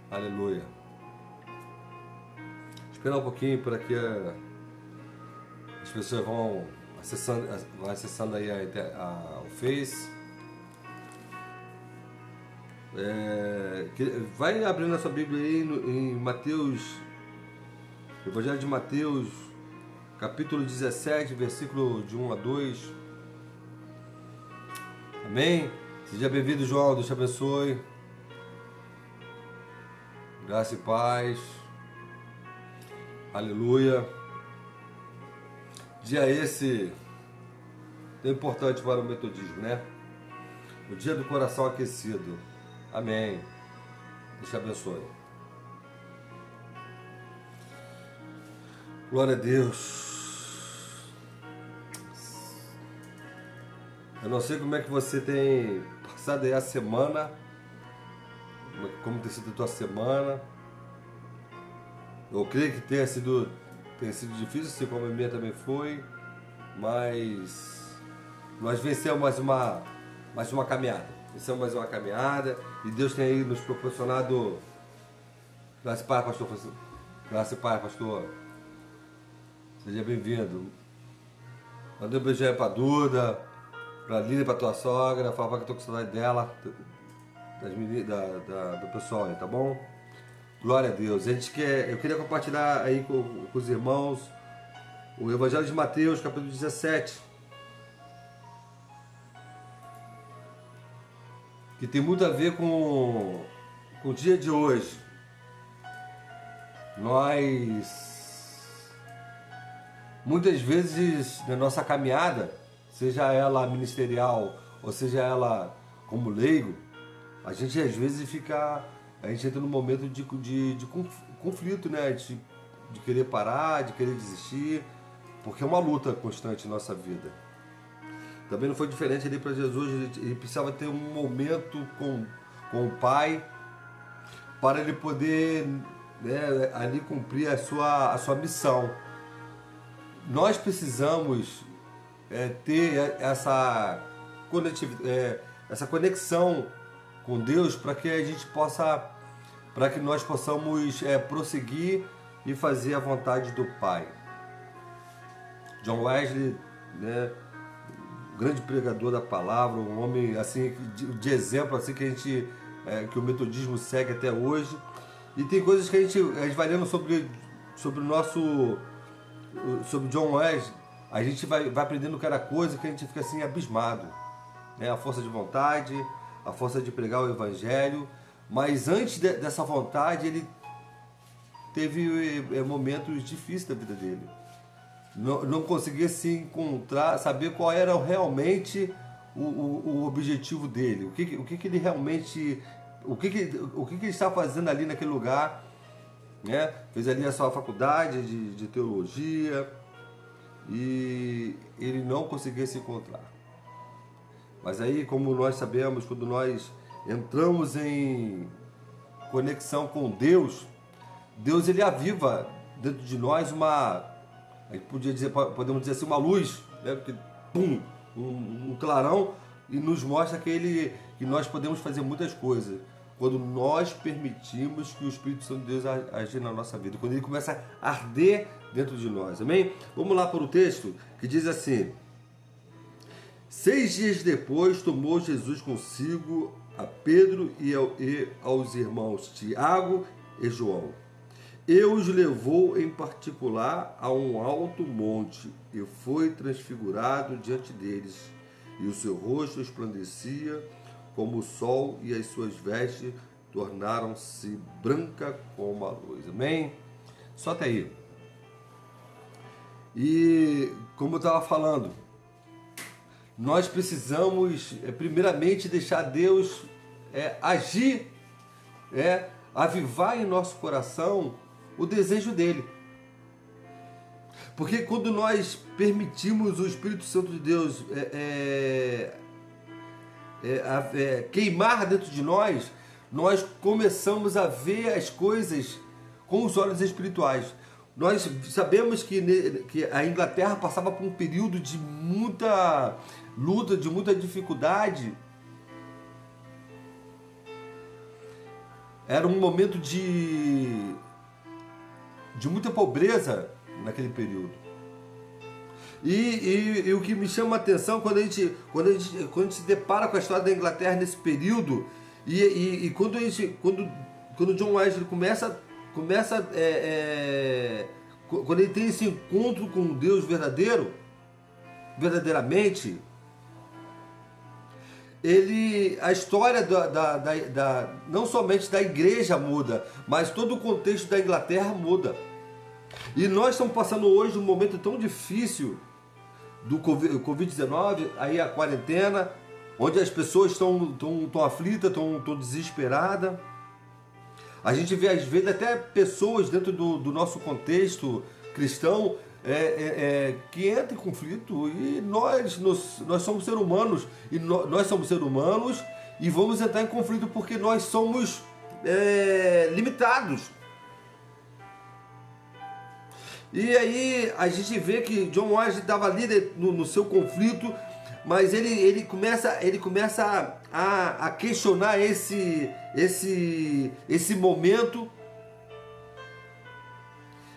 Aleluia. Esperar um pouquinho para que as pessoas vão acessando aí o Face. Vai abrindo a sua Bíblia aí em Mateus, Evangelho de Mateus, capítulo 17, versículo de 1 a 2. Amém? Seja bem-vindo, João. Deus te abençoe. Graça e paz. Aleluia. Dia esse tão importante para o metodismo, né? O dia do coração aquecido. Amém. Deus te abençoe. Glória a Deus. Eu não sei como é que você tem passado aí a semana, como tem sido a tua semana. Eu creio que tenha sido difícil, assim como a minha também foi, mas nós vencemos mais uma caminhada. Vencemos mais uma caminhada e Deus tem aí nos proporcionado. Graça e paz, pastor. Graça e paz, pastor. Seja bem-vindo. Manda um beijo aí pra Duda, pra Lília, pra tua sogra. Fala que eu tô com saudade dela, das meninas, do pessoal aí, tá bom? Glória a Deus. Eu queria compartilhar aí com os irmãos o Evangelho de Mateus, capítulo 17, que tem muito a ver com o dia de hoje. Nós, muitas vezes, na nossa caminhada, seja ela ministerial ou seja ela como leigo, a gente às vezes a gente entra num momento de conflito, né? De querer parar, de querer desistir, porque é uma luta constante em nossa vida. Também não foi diferente ali para Jesus. Ele precisava ter um momento com o Pai para ele poder, né, ali cumprir a sua missão. Nós precisamos ter essa conexão com Deus para que a gente para que nós possamos prosseguir e fazer a vontade do Pai. John Wesley, né, grande pregador da palavra, um homem assim de exemplo assim que que o metodismo segue até hoje. E tem coisas que a gente vai lendo sobre John Wesley, a gente vai aprendendo cada coisa que a gente fica assim abismado, né? A força de vontade, a força de pregar o Evangelho, mas antes dessa vontade ele teve momentos difíceis da vida dele. Não conseguia se encontrar, saber qual era realmente o objetivo dele, o que ele realmente, o que ele está fazendo ali naquele lugar, né? Fez ali a sua faculdade de teologia e ele não conseguia se encontrar. Mas aí, como nós sabemos, quando nós entramos em conexão com Deus, Deus ele aviva dentro de nós podemos dizer assim, uma luz, né? Porque, pum, um clarão, e nos mostra que nós podemos fazer muitas coisas quando nós permitimos que o Espírito Santo de Deus agir na nossa vida, quando ele começa a arder dentro de nós, amém? Vamos lá para o texto que diz assim: 6 dias depois tomou Jesus consigo a Pedro e aos irmãos Tiago e João. E os levou em particular a um alto monte e foi transfigurado diante deles. E o seu rosto resplandecia como o sol e as suas vestes tornaram-se brancas como a luz. Amém? Só até aí. E como eu estava falando, nós precisamos primeiramente deixar Deus agir, avivar em nosso coração o desejo dele. Porque quando nós permitimos o Espírito Santo de Deus queimar dentro de nós, nós começamos a ver as coisas com os olhos espirituais. Nós sabemos que a Inglaterra passava por um período de muita luta, de muita dificuldade. era um momento de muita pobreza naquele período. E o que me chama a atenção quando a gente se depara com a história da Inglaterra nesse período, e quando John Wesley começa quando ele tem esse encontro com Deus verdadeiramente, a história não somente da igreja muda, mas todo o contexto da Inglaterra muda. E nós estamos passando hoje um momento tão difícil do Covid-19, aí a quarentena, onde as pessoas estão aflitas, estão desesperadas. A gente vê às vezes até pessoas dentro do nosso contexto cristão que entram em conflito, e nós somos seres humanos, e vamos entrar em conflito porque nós somos limitados. E aí a gente vê que John Wesley estava ali no seu conflito, mas ele começa a questionar esse momento.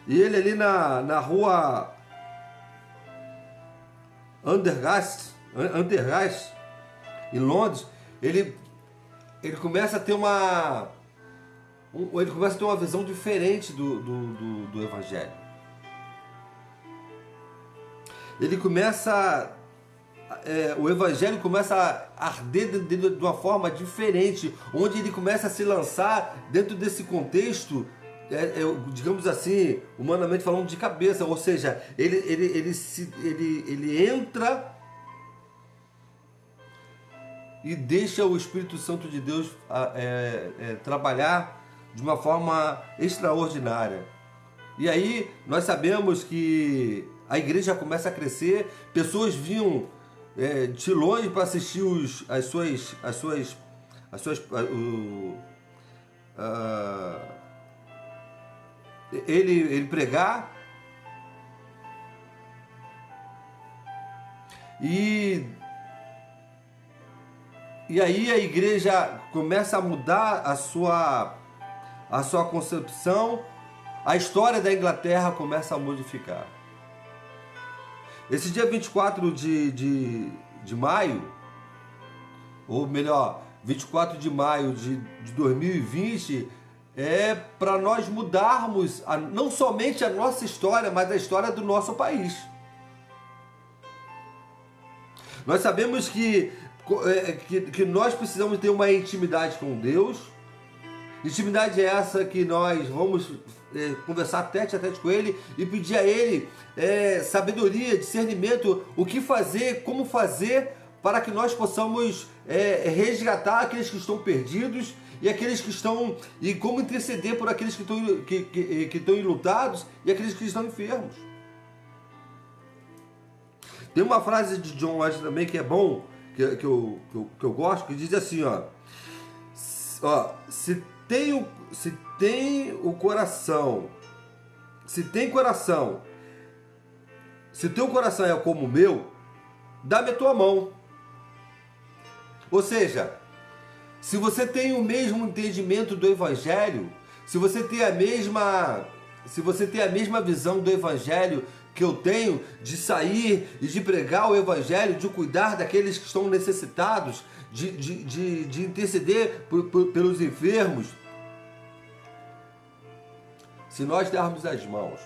E ele ali na rua Undergast, em Londres, ele começa a ter uma visão diferente do Evangelho. O Evangelho começa a arder de uma forma diferente, onde ele começa a se lançar dentro desse contexto, digamos assim, humanamente falando, de cabeça. Ou seja, ele entra e deixa o Espírito Santo de Deus trabalhar de uma forma extraordinária. E aí nós sabemos que a igreja começa a crescer, pessoas vinham de longe para assistir ele pregar. E aí a igreja começa a mudar a sua concepção, a história da Inglaterra começa a modificar. Esse dia 24 de maio, ou melhor, 24 de maio de 2020, é para nós mudarmos não somente a nossa história, mas a história do nosso país. Nós sabemos que nós precisamos ter uma intimidade com Deus. Intimidade é essa que nós vamos conversar tete a tete com Ele e pedir a Ele sabedoria, discernimento, o que fazer, como fazer, para que nós possamos resgatar aqueles que estão perdidos e aqueles que estão, e como interceder por aqueles que estão enlutados e aqueles que estão enfermos. Tem uma frase de John Wesley também que é bom, que eu gosto, que diz assim, se tem coração, se teu coração é como o meu, dá-me a tua mão. Ou seja, se você tem o mesmo entendimento do Evangelho, se você tem a mesma visão do Evangelho que eu tenho, de sair e de pregar o Evangelho, de cuidar daqueles que estão necessitados, de interceder pelos enfermos, se nós dermos as mãos,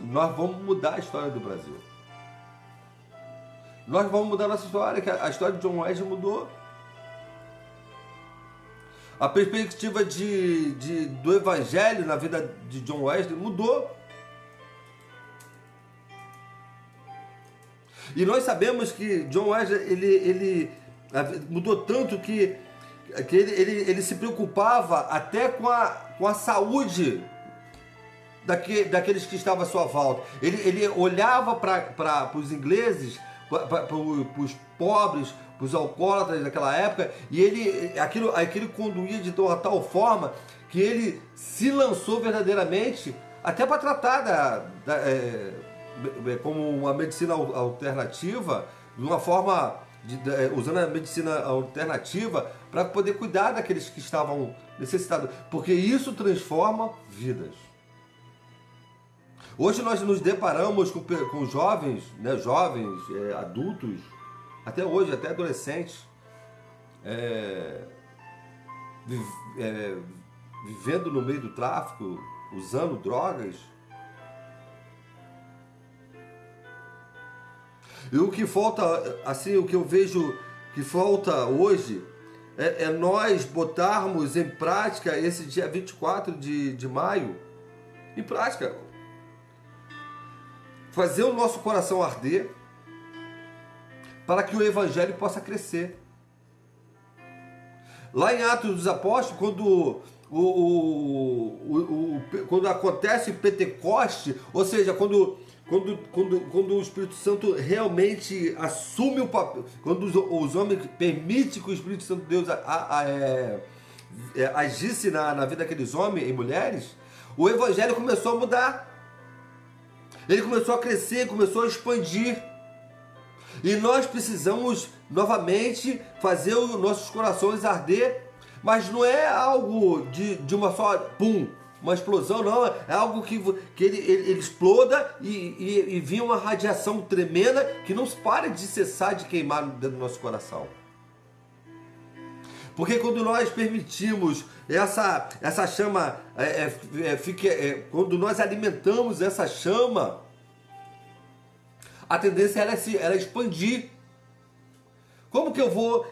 nós vamos mudar a história do Brasil. Nós vamos mudar a nossa história, que a história de John Wesley mudou. A perspectiva do Evangelho na vida de John Wesley mudou. E nós sabemos que John Wesley ele mudou tanto que ele se preocupava até com a saúde daqueles que estavam à sua volta. Ele olhava para os ingleses, para os pobres, para os alcoólatras daquela época, e aquilo conduía de tal forma que ele se lançou verdadeiramente até para tratar como uma medicina alternativa, de uma forma usando a medicina alternativa para poder cuidar daqueles que estavam necessitados, porque isso transforma vidas. Hoje nós nos deparamos com jovens, né, adultos, até hoje, até adolescentes, vivendo no meio do tráfico, usando drogas. E o que falta, assim, o que eu vejo que falta hoje é nós botarmos em prática esse dia 24 de maio, em prática. Fazer o nosso coração arder para que o Evangelho possa crescer. Lá em Atos dos Apóstolos, quando acontece o Pentecoste, ou seja, quando o Espírito Santo realmente assume o papel, quando os homens permitem que o Espírito Santo de Deus agisse na vida daqueles homens e mulheres, o Evangelho começou a mudar. Ele começou a crescer, começou a expandir. E nós precisamos novamente fazer os nossos corações arder, mas não é algo de uma só, uma explosão, não. É algo que ele exploda e vinha uma radiação tremenda que não para de cessar de queimar dentro do nosso coração. Porque quando nós permitimos essa chama, quando nós alimentamos essa chama, a tendência é ela expandir. Como que eu vou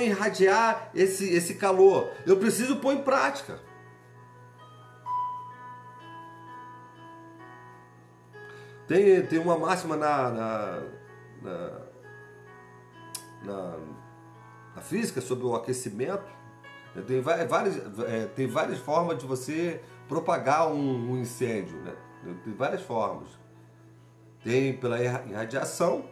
irradiar esse calor? Eu preciso pôr em prática. Tem uma máxima na física sobre o aquecimento. Tem várias formas de você propagar um incêndio, né? Tem várias formas. Tem pela irradiação,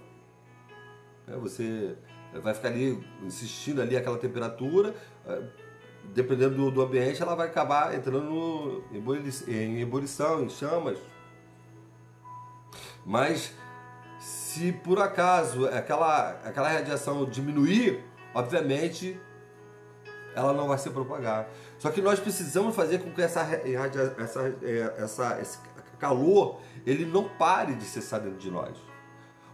né? Você vai ficar ali insistindo ali aquela temperatura, dependendo do ambiente, ela vai acabar entrando em ebulição, em chamas. Mas se por acaso aquela radiação diminuir, obviamente ela não vai se propagar. Só que nós precisamos fazer com que esse calor ele não pare de cessar dentro de nós.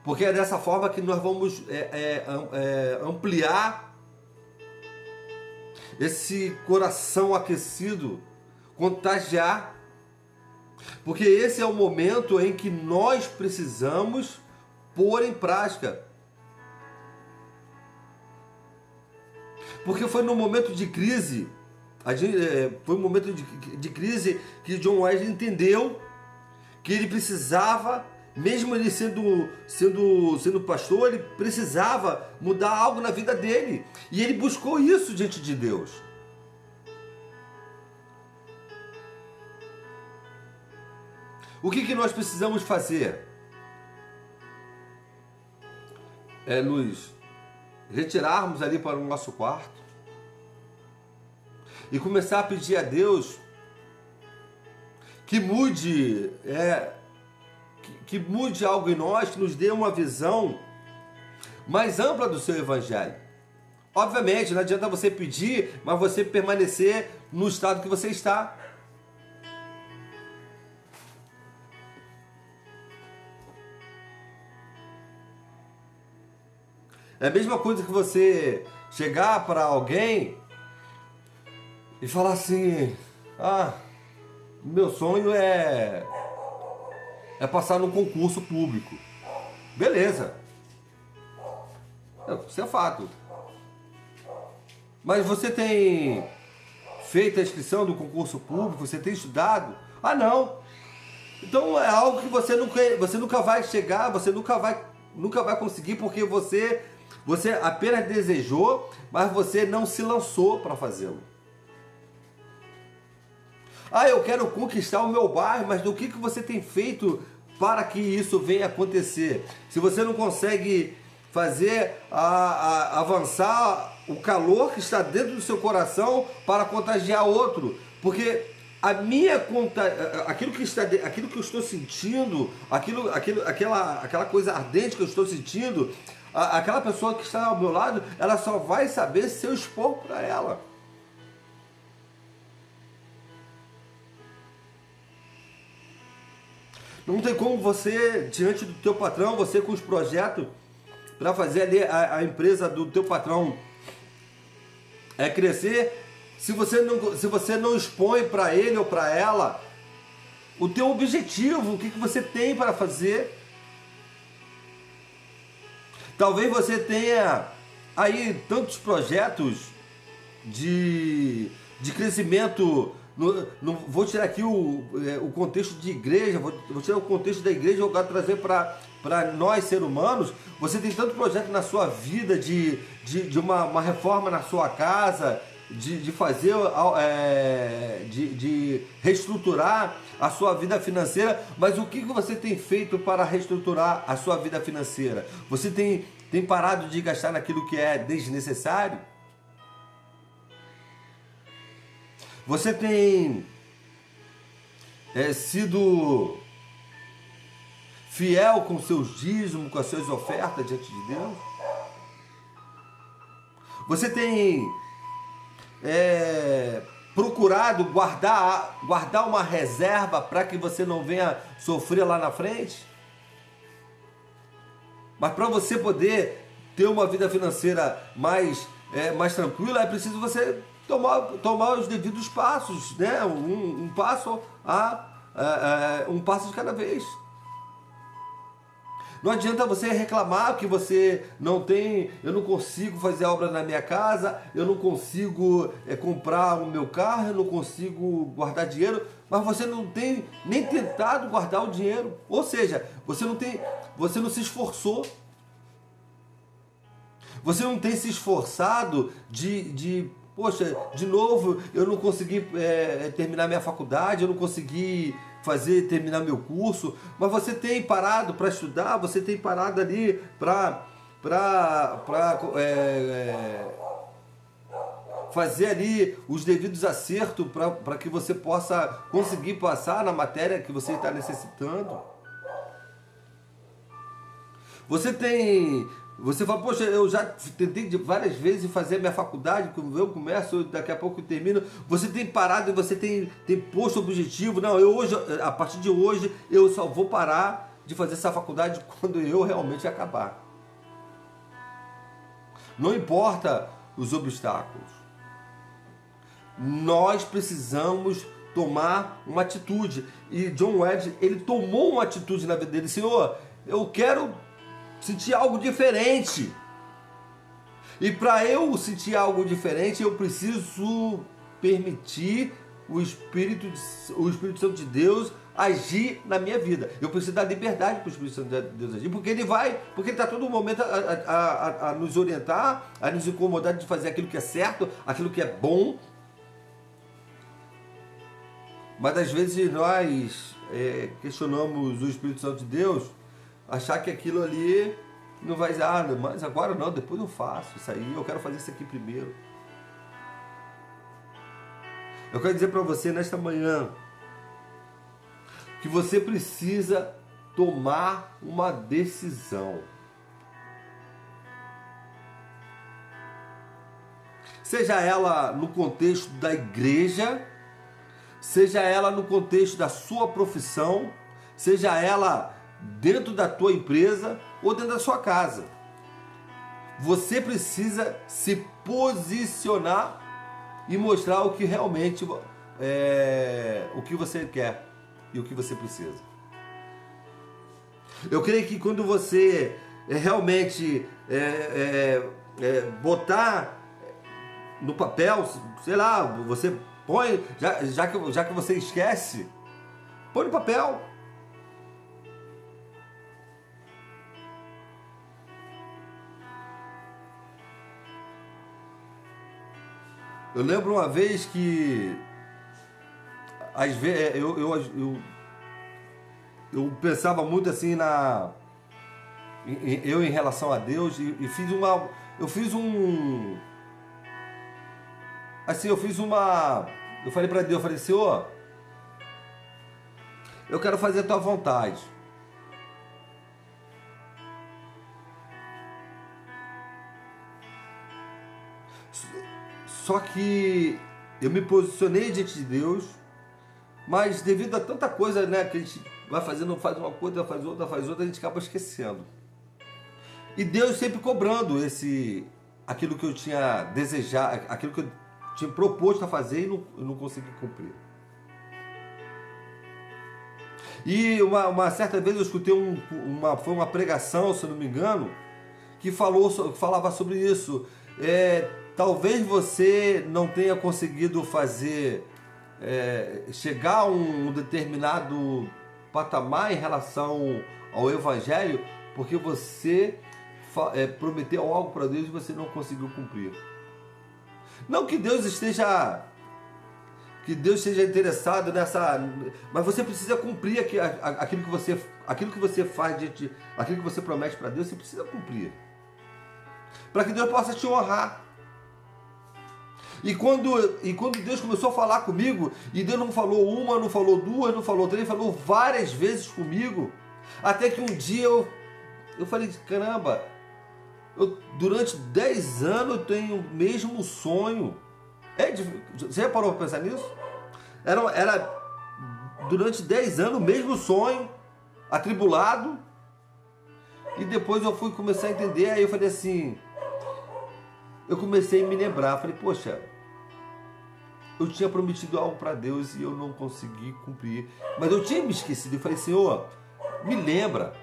Porque é dessa forma que nós vamos ampliar esse coração aquecido, contagiar. Porque esse é o momento em que nós precisamos pôr em prática. Porque foi no momento de crise, foi um momento de crise que John Wesley entendeu que ele precisava, mesmo ele sendo pastor, ele precisava mudar algo na vida dele. E ele buscou isso diante de Deus. O que nós precisamos fazer? É nos retirarmos ali para o nosso quarto e começar a pedir a Deus que mude algo em nós, que nos dê uma visão mais ampla do seu Evangelho. Obviamente, não adianta você pedir, mas você permanecer no estado que você está. É a mesma coisa que você chegar para alguém e falar assim: meu sonho é passar num concurso público. Beleza. Isso é fato. Mas você tem feito a inscrição do concurso público? Você tem estudado? Não. Então é algo que você nunca vai chegar, você nunca vai conseguir, porque você apenas desejou, mas você não se lançou para fazê-lo. Eu quero conquistar o meu bairro, mas do que você tem feito para que isso venha acontecer? Se você não consegue fazer avançar o calor que está dentro do seu coração para contagiar outro, porque aquilo que eu estou sentindo, aquela coisa ardente que eu estou sentindo, Aquela pessoa que está ao meu lado, ela só vai saber se eu expor para ela. Não tem como você, diante do teu patrão, você com os projetos, para fazer ali a empresa do teu patrão crescer, se você não expõe para ele ou para ela o teu objetivo, o que você tem para fazer. Talvez você tenha aí tantos projetos de crescimento. Vou tirar aqui o contexto de igreja, vou tirar o contexto da igreja e vou trazer para nós, seres humanos. Você tem tanto projeto na sua vida de uma reforma na sua casa, de fazer, de reestruturar a sua vida financeira, mas o que você tem feito para reestruturar a sua vida financeira? Você tem parado de gastar naquilo que é desnecessário? Você tem sido fiel com seus dízimos, com as suas ofertas diante de Deus? Você tem procurado guardar uma reserva para que você não venha sofrer lá na frente? Mas para você poder ter uma vida financeira mais tranquila, é preciso você tomar os devidos passos, né? Um passo de cada vez. Não adianta você reclamar que você não tem, eu não consigo fazer obra na minha casa, eu não consigo comprar o meu carro, eu não consigo guardar dinheiro, mas você não tem nem tentado guardar o dinheiro. Ou seja, você não se esforçou. Você não tem se esforçado poxa, de novo, eu não consegui terminar minha faculdade, eu não consegui terminar meu curso, mas você tem parado para estudar, você tem parado ali para fazer ali os devidos acertos para que você possa conseguir passar na matéria que você está necessitando. Você fala, poxa, eu já tentei várias vezes fazer a minha faculdade, eu começo, daqui a pouco eu termino. Você tem parado e você tem posto objetivo. Não, a partir de hoje, eu só vou parar de fazer essa faculdade quando eu realmente acabar. Não importa os obstáculos. Nós precisamos tomar uma atitude. E John Wesley, ele tomou uma atitude na vida dele. Senhor, eu quero sentir algo diferente. E para eu sentir algo diferente, eu preciso permitir o Espírito Santo de Deus agir na minha vida. Eu preciso dar liberdade para o Espírito Santo de Deus agir, porque ele está todo momento a nos orientar, a nos incomodar de fazer aquilo que é certo, aquilo que é bom. Mas às vezes nós questionamos o Espírito Santo de Deus, achar que aquilo ali não vai dar, mas agora não, depois eu faço isso aí, eu quero fazer isso aqui primeiro. Eu quero dizer para você nesta manhã que você precisa tomar uma decisão. Seja ela no contexto da igreja, seja ela no contexto da sua profissão, seja ela dentro da tua empresa ou dentro da sua casa. Você precisa se posicionar e mostrar o que realmente o que você quer e o que você precisa. Eu creio que quando você realmente botar no papel, sei lá, você põe, já que você esquece, põe no papel. Eu lembro uma vez que às vezes eu pensava muito assim em relação a Deus e eu falei para Deus, eu falei, Senhor, eu quero fazer a tua vontade. Só que eu me posicionei diante de Deus, mas devido a tanta coisa, né, que a gente vai fazendo, faz uma coisa, faz outra, a gente acaba esquecendo. E Deus sempre cobrando aquilo que eu tinha desejado, aquilo que eu tinha proposto a fazer e não consegui cumprir. E uma certa vez eu escutei foi uma pregação, se eu não me engano, que falava sobre isso. Talvez você não tenha conseguido chegar a um determinado patamar em relação ao Evangelho, porque você prometeu algo para Deus e você não conseguiu cumprir. Não que Deus esteja interessado nessa, mas você precisa cumprir aquilo que você faz aquilo que você promete para Deus, você precisa cumprir, para que Deus possa te honrar. E quando Deus começou a falar comigo, e Deus não falou uma, não falou duas, não falou três, falou várias vezes comigo, até que um dia eu falei, caramba, durante 10 anos eu tenho o mesmo sonho. Você já parou para pensar nisso? Era durante 10 anos o mesmo sonho, atribulado, e depois eu fui começar a entender, aí eu falei assim, eu comecei a me lembrar, falei, poxa, eu tinha prometido algo para Deus e eu não consegui cumprir, mas eu tinha me esquecido, eu falei, Senhor, me lembra,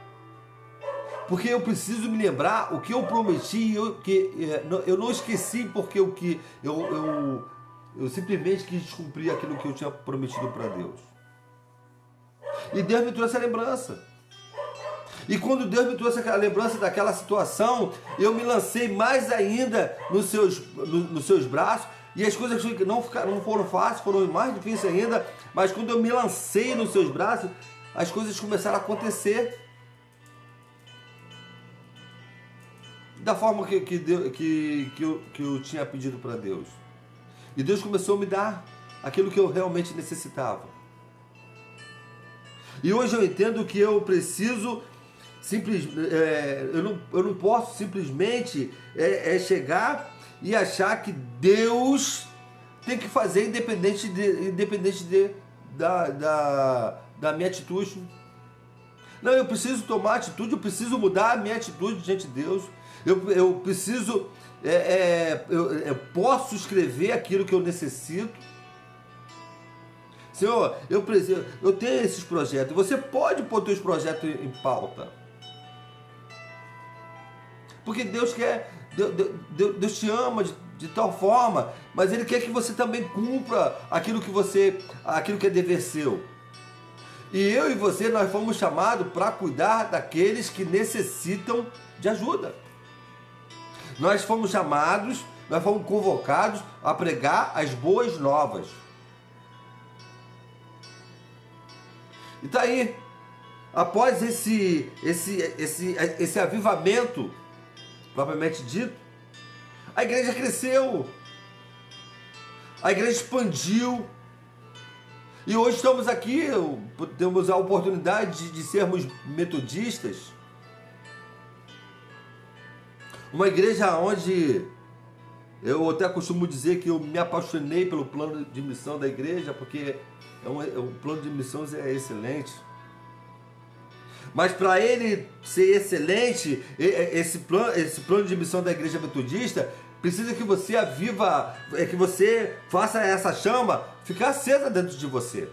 porque eu preciso me lembrar o que eu prometi, eu não esqueci, porque eu simplesmente quis cumprir aquilo que eu tinha prometido para Deus. E Deus me trouxe a lembrança. E quando Deus me trouxe aquela lembrança daquela situação, eu me lancei mais ainda nos seus braços, e as coisas não foram fáceis, foram mais difíceis ainda, mas quando eu me lancei nos seus braços, as coisas começaram a acontecer da forma que eu tinha pedido para Deus. E Deus começou a me dar aquilo que eu realmente necessitava. E hoje eu entendo que eu preciso eu não posso simplesmente chegar e achar que Deus tem que fazer independente da minha atitude. Não, eu preciso tomar atitude, eu preciso mudar a minha atitude diante de Deus. Eu preciso, eu posso escrever aquilo que eu necessito. Senhor, eu tenho esses projetos. Você pode pôr seus projetos em pauta. Porque Deus te ama de tal forma, mas Ele quer que você também cumpra aquilo que é dever seu. E eu e você, nós fomos chamados para cuidar daqueles que necessitam de ajuda. Nós fomos chamados, nós fomos convocados a pregar as boas novas. E tá aí, após esse avivamento, propriamente dito, a igreja cresceu, a igreja expandiu, e hoje estamos aqui, temos a oportunidade de sermos metodistas, uma igreja onde eu até costumo dizer que eu me apaixonei pelo plano de missão da igreja, porque o plano de missões é excelente. Mas para ele ser excelente, esse plano de missão da igreja metodista, precisa que você que você faça essa chama ficar acesa dentro de você.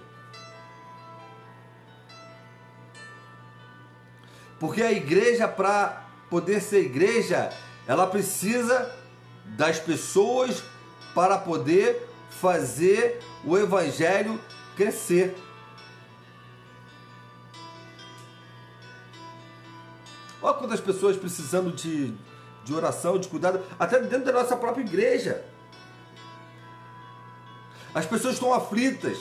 Porque a igreja, para poder ser igreja, ela precisa das pessoas para poder fazer o evangelho crescer. Olha quantas pessoas precisando de oração, de cuidado, até dentro da nossa própria igreja. As pessoas estão aflitas.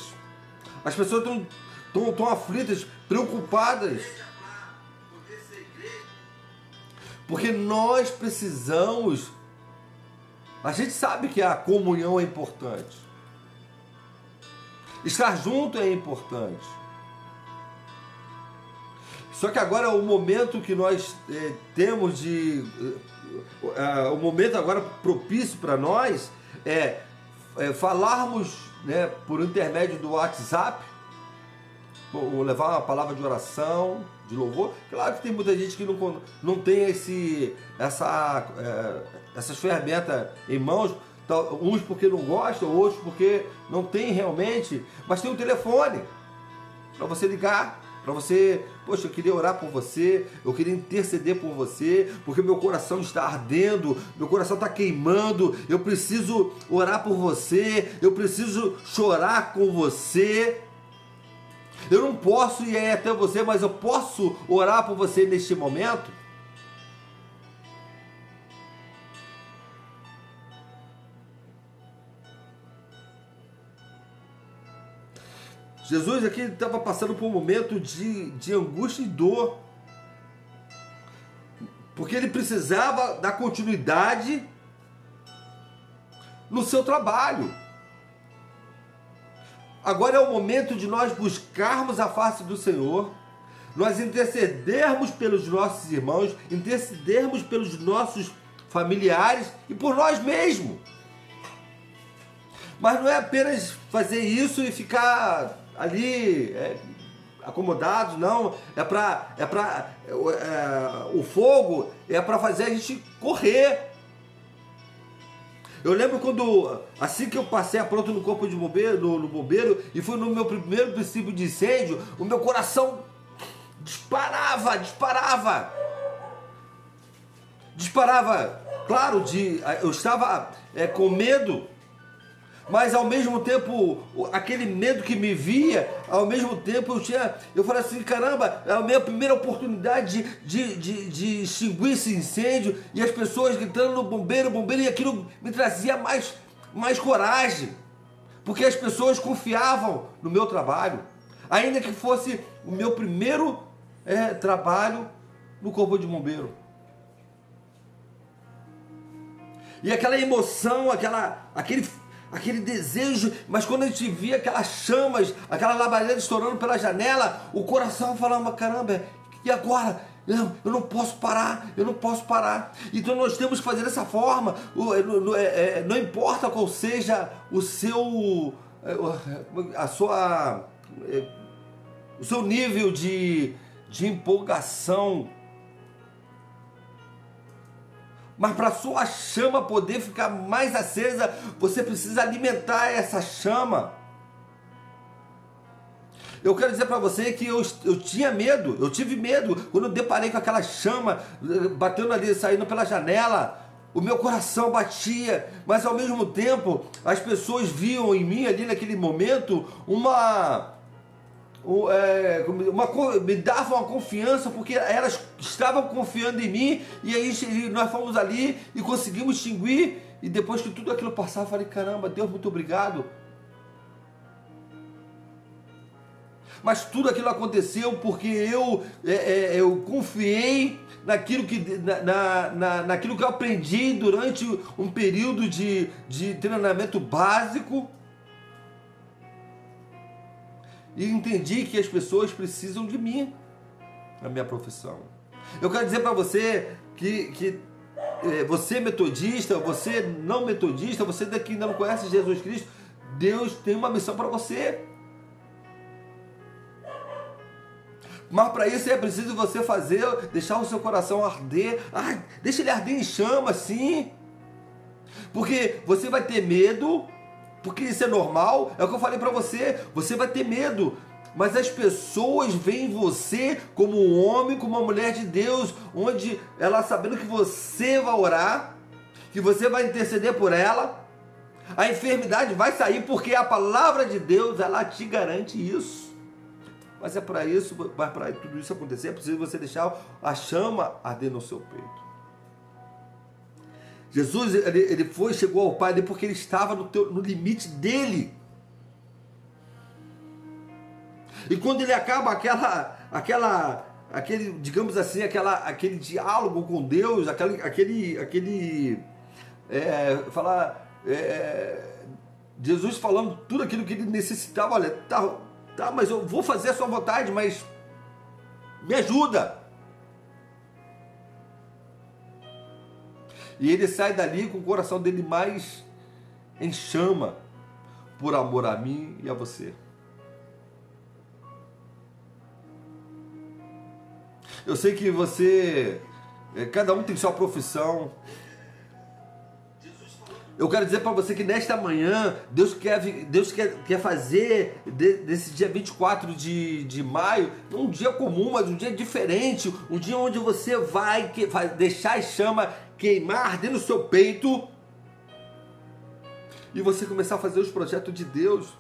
As pessoas estão aflitas, preocupadas. Porque nós precisamos. A gente sabe que a comunhão é importante. Estar junto é importante. Só que agora o momento que nós temos o momento agora propício para nós é falarmos, né, por intermédio do WhatsApp, ou levar uma palavra de oração, de louvor. Claro que tem muita gente que não tem essas ferramentas em mãos, uns porque não gostam, outros porque não tem realmente, mas tem um telefone para você ligar, para você, poxa, eu queria orar por você, eu queria interceder por você, porque meu coração está ardendo, meu coração está queimando, eu preciso orar por você, eu preciso chorar com você. Eu não posso ir até você, mas eu posso orar por você neste momento. Jesus aqui estava passando por um momento de angústia e dor, porque ele precisava dar continuidade no seu trabalho. Agora é o momento de nós buscarmos a face do Senhor, nós intercedermos pelos nossos irmãos, intercedermos pelos nossos familiares e por nós mesmos. Mas não é apenas fazer isso e ficar ali acomodados, não. O fogo é para fazer a gente correr. Eu lembro quando, assim que eu passei a pronto no corpo de bombeiro, no bombeiro, e foi no meu primeiro princípio de incêndio, o meu coração disparava. Claro, eu estava com medo, mas ao mesmo tempo, aquele medo que me via, ao mesmo tempo eu falei assim, caramba, é a minha primeira oportunidade de extinguir esse incêndio, e as pessoas gritando no bombeiro, e aquilo me trazia mais coragem, porque as pessoas confiavam no meu trabalho, ainda que fosse o meu primeiro trabalho no corpo de bombeiro. E aquela emoção, aquele desejo, mas quando a gente via aquelas chamas, aquela labareda estourando pela janela, o coração falava, caramba, e agora? Não, eu não posso parar. Então nós temos que fazer dessa forma, não importa qual seja o seu nível de empolgação, mas para a sua chama poder ficar mais acesa, você precisa alimentar essa chama. Eu quero dizer para você que eu tive medo, quando eu deparei com aquela chama, batendo ali, saindo pela janela, o meu coração batia, mas ao mesmo tempo, as pessoas viam em mim ali naquele momento me davam uma confiança, porque elas estavam confiando em mim, e aí nós fomos ali e conseguimos extinguir, e depois que tudo aquilo passava, eu falei, caramba, Deus, muito obrigado. Mas tudo aquilo aconteceu porque eu confiei naquilo naquilo que eu aprendi durante um período de treinamento básico, e entendi que as pessoas precisam de mim na minha profissão. Eu quero dizer para você que você metodista, você não metodista, você daqui ainda não conhece Jesus Cristo, Deus tem uma missão para você. Mas para isso é preciso você deixar o seu coração arder. Deixa ele arder em chama, sim. Porque você vai ter medo, porque isso é normal, é o que eu falei para você, você vai ter medo, mas as pessoas veem você como um homem, como uma mulher de Deus, onde ela, sabendo que você vai orar, que você vai interceder por ela, a enfermidade vai sair, porque a palavra de Deus, ela te garante isso. Mas para tudo isso acontecer, é preciso você deixar a chama arder no seu peito. Jesus, chegou ao Pai porque ele estava no limite dele. E quando ele acaba aquele, digamos assim, aquele diálogo com Deus, Jesus falando tudo aquilo que ele necessitava, olha, tá, mas eu vou fazer a sua vontade, mas me ajuda. E ele sai dali com o coração dele mais em chama por amor a mim e a você. Eu sei que você, cada um tem sua profissão. Eu quero dizer para você que nesta manhã, Deus quer fazer desse dia 24 de maio um dia comum, mas um dia diferente, um dia onde você vai deixar a chama queimar dentro do seu peito e você começar a fazer os projetos de Deus,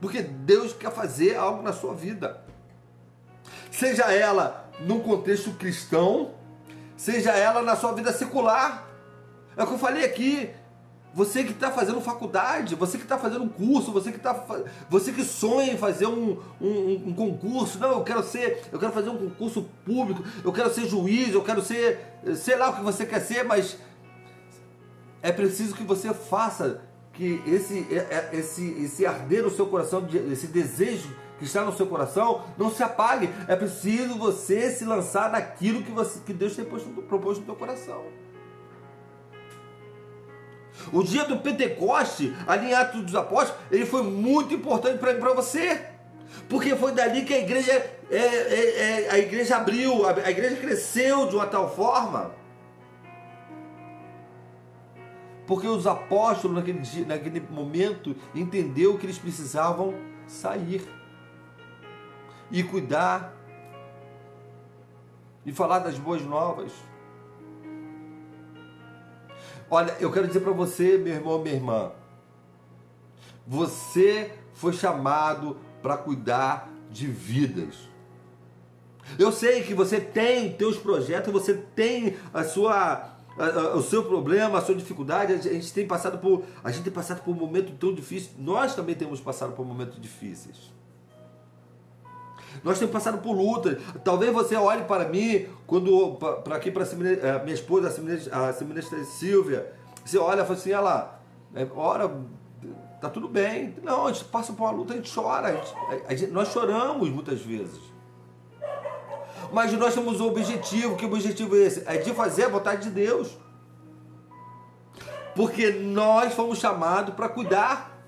porque Deus quer fazer algo na sua vida. Seja ela num contexto cristão, seja ela na sua vida secular. É o que eu falei aqui. Você que está fazendo faculdade, você que está fazendo um curso, você que sonha em fazer um concurso. Não, eu quero fazer um concurso público, eu quero ser juiz, eu quero ser, sei lá o que você quer ser, mas é preciso que você faça que esse arder no seu coração, esse desejo que está no seu coração, não se apague. É preciso você se lançar naquilo que Deus tem proposto no teu coração. O dia do Pentecoste, ali em Atos dos Apóstolos, ele foi muito importante para você. Porque foi dali que a igreja abriu, a igreja cresceu de uma tal forma. Porque os apóstolos, naquele momento, entenderam que eles precisavam sair e cuidar e falar das boas novas. Olha, eu quero dizer para você, meu irmão, minha irmã, você foi chamado para cuidar de vidas. Eu sei que você tem teus projetos, você tem o seu problema, a sua dificuldade. A gente tem passado por um momento tão difícil. Nós também temos passado por momentos difíceis. Nós temos passado por lutas. Talvez você olhe para mim, para minha esposa, a ministra Silvia. Você olha e fala assim, olha lá, ora, tá tudo bem. Não, a gente passa por uma luta, a gente chora. Nós choramos muitas vezes. Mas nós temos um objetivo, que o objetivo é esse? É de fazer a vontade de Deus. Porque nós fomos chamados para cuidar.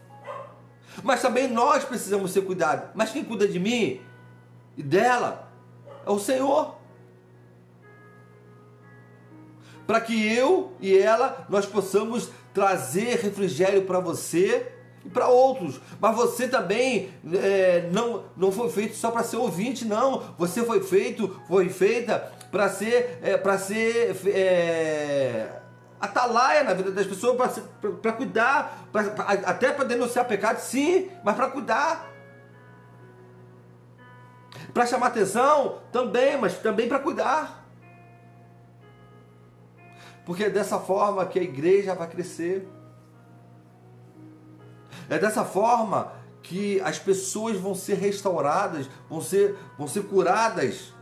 Mas também nós precisamos ser cuidados. Mas quem cuida de mim e dela é o Senhor. Para que eu e ela, nós possamos trazer refrigério para você e para outros. Mas você também não foi feito só para ser ouvinte, não. Você foi feita para ser atalaia na vida das pessoas, para cuidar, até para denunciar pecado, sim, mas para cuidar. Para chamar atenção também, mas também para cuidar. Porque é dessa forma que a igreja vai crescer. É dessa forma que as pessoas vão ser restauradas, vão ser curadas.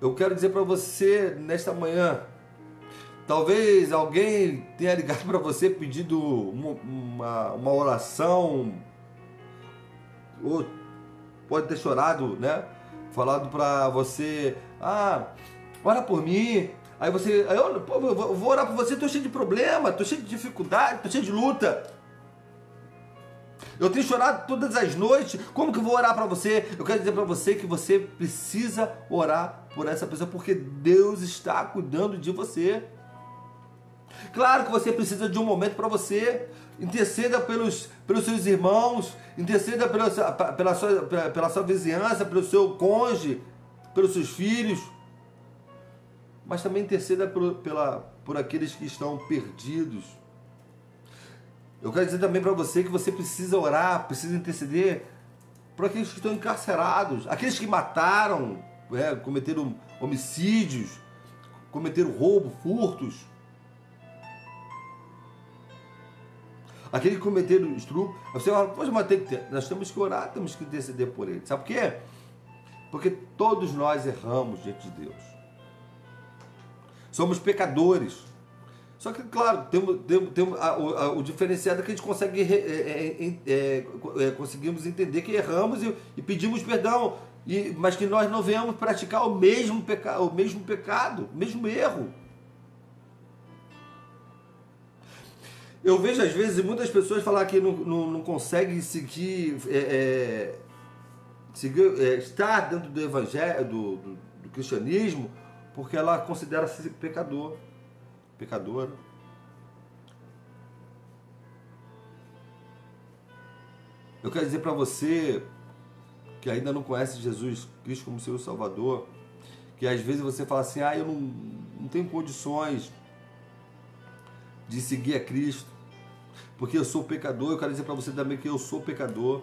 Eu quero dizer para você nesta manhã, talvez alguém tenha ligado para você pedindo uma oração, ou pode ter chorado, né? Falado para você, ora por mim. Aí eu vou orar por você, estou cheio de problema, estou cheio de dificuldade, estou cheio de luta. Eu tenho chorado todas as noites, como que eu vou orar para você? Eu quero dizer para você que você precisa orar por essa pessoa, porque Deus está cuidando de você. Claro que você precisa de um momento para você. Interceda pelos seus irmãos, interceda pela sua vizinhança, pelo seu cônjuge, pelos seus filhos. Mas também interceda por aqueles que estão perdidos. Eu quero dizer também para você que você precisa orar, precisa interceder por aqueles que estão encarcerados, aqueles que mataram, cometeram homicídios, cometeram roubo, furtos. Aquele que cometeram estupro, você fala, poxa, mas nós temos que orar, temos que interceder por ele. Sabe por quê? Porque todos nós erramos diante de Deus. Somos pecadores. Só que, claro, temos o diferenciado é que a gente consegue, conseguimos entender que erramos e pedimos perdão, mas que nós não venhamos praticar o mesmo pecado, o mesmo erro. Eu vejo às vezes muitas pessoas falar que não conseguem seguir, estar dentro do evangelho, do cristianismo, porque ela considera-se pecadora. Eu quero dizer para você que ainda não conhece Jesus Cristo como seu Salvador, que às vezes você fala assim, eu não tenho condições de seguir a Cristo, porque eu sou pecador. Eu quero dizer para você também que eu sou pecador.